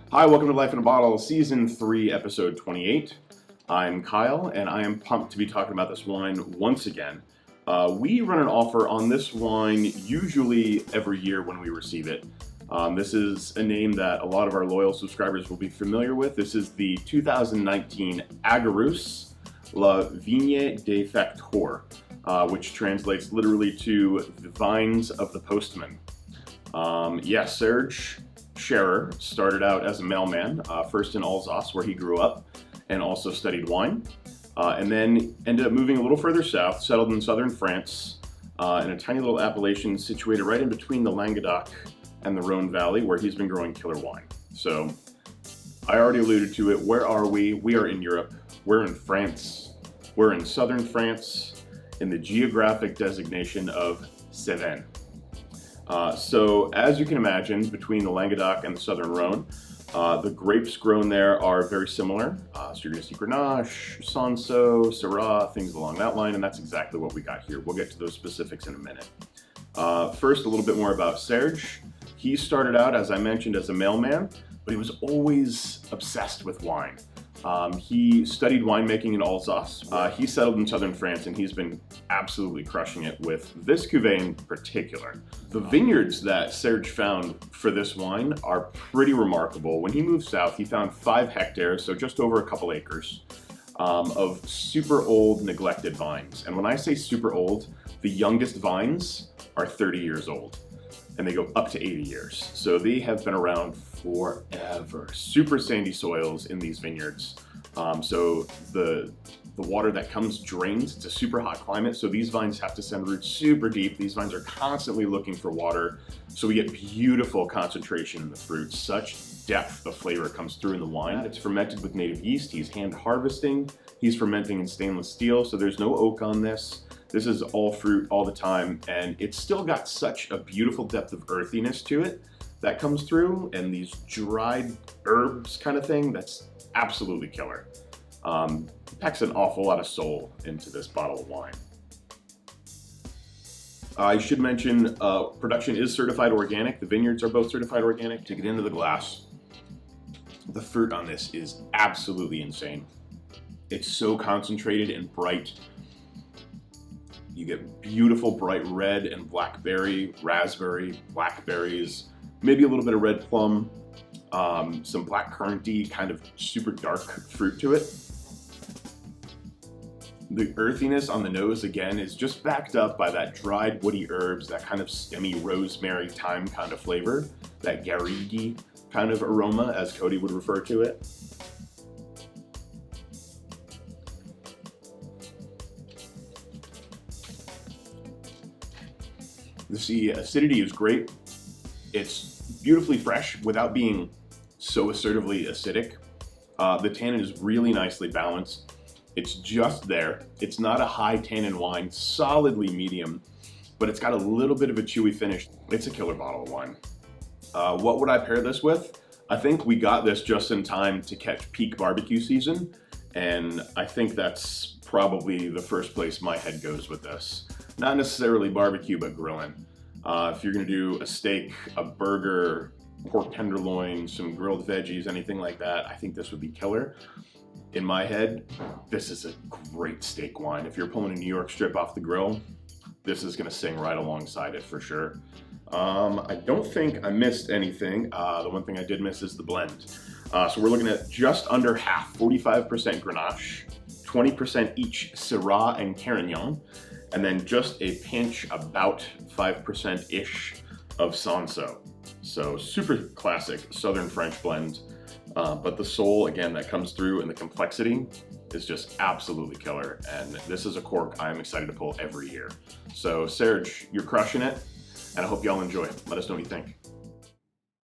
Hi, welcome to Life in a Bottle, Season 3, Episode 28. I'm Kyle, and I am pumped to be talking about this wine once again. We run an offer on this wine usually every year when we receive it. This is a name that a lot of our loyal subscribers will be familiar with. This is the 2019 Agarrus Vigne de Facteur, which translates literally to the vines of the postman. Serge Scherer started out as a mailman, first in Alsace, where he grew up, and also studied wine, and then ended up moving a little further south, settled in southern France, in a tiny little appellation situated right in between the Languedoc and the Rhone Valley, where he's been growing killer wine. So, I already alluded to it. Where are we? We are in Europe. We're in France. We're in southern France, in the geographic designation of Cevennes. So as you can imagine, between the Languedoc and the Southern Rhone, the grapes grown there are very similar. So you're going to see Grenache, Cinsault, Syrah, things along that line, and that's exactly what we got here. We'll get to those specifics in a minute. First, a little bit more about Serge. He started out, as I mentioned, as a mailman, but he was always obsessed with wine. He studied winemaking in Alsace. He settled in southern France, and he's been absolutely crushing it with this cuvée in particular. The vineyards that Serge found for this wine are pretty remarkable. When he moved south, he found 5 hectares, so just over a couple acres, of super old, neglected vines. And when I say super old, the youngest vines are 30 years old, and they go up to 80 years. So they have been around forever. Super sandy soils in these vineyards. So the water that comes drains. It's a super hot climate, so these vines have to send roots super deep. These vines are constantly looking for water, so we get beautiful concentration in the fruit. Such depth of flavor comes through in the wine. It's fermented with native yeast. He's hand harvesting. He's fermenting in stainless steel, so there's no oak on this. This is all fruit all the time, and it's still got such a beautiful depth of earthiness to it that comes through, and these dried herbs kind of thing, that's absolutely killer. Packs an awful lot of soul into this bottle of wine. I should mention, production is certified organic. The vineyards are both certified organic. To get into the glass, the fruit on this is absolutely insane. It's so concentrated and bright. You get beautiful bright red and blackberry, raspberry, blackberries, maybe a little bit of red plum, some blackcurranty, kind of super dark fruit to it. The earthiness on the nose, again, is just backed up by that dried woody herbs, that kind of stemmy rosemary thyme kind of flavor, that garrigue kind of aroma, as Cody would refer to it. The acidity is great. It's beautifully fresh without being so assertively acidic. The tannin is really nicely balanced. It's just there. It's not a high tannin wine, solidly medium, but it's got a little bit of a chewy finish. It's a killer bottle of wine. What would I pair this with? I think we got this just in time to catch peak barbecue season, and I think that's probably the first place my head goes with this. Not necessarily barbecue, but grilling. If you're gonna do a steak, a burger, pork tenderloin, some grilled veggies, anything like that, I think this would be killer. In my head, this is a great steak wine. If you're pulling a New York strip off the grill, this is gonna sing right alongside it for sure. I don't think I missed anything. The one thing I did miss is the blend. So we're looking at just under half, 45% Grenache, 20% each Syrah and Carignan, and then just a pinch, about 5%-ish of Cinsault. So super classic Southern French blend, but the soul, again, that comes through and the complexity is just absolutely killer. And this is a cork I'm excited to pull every year. So Serge, you're crushing it, and I hope y'all enjoy. Let us know what you think.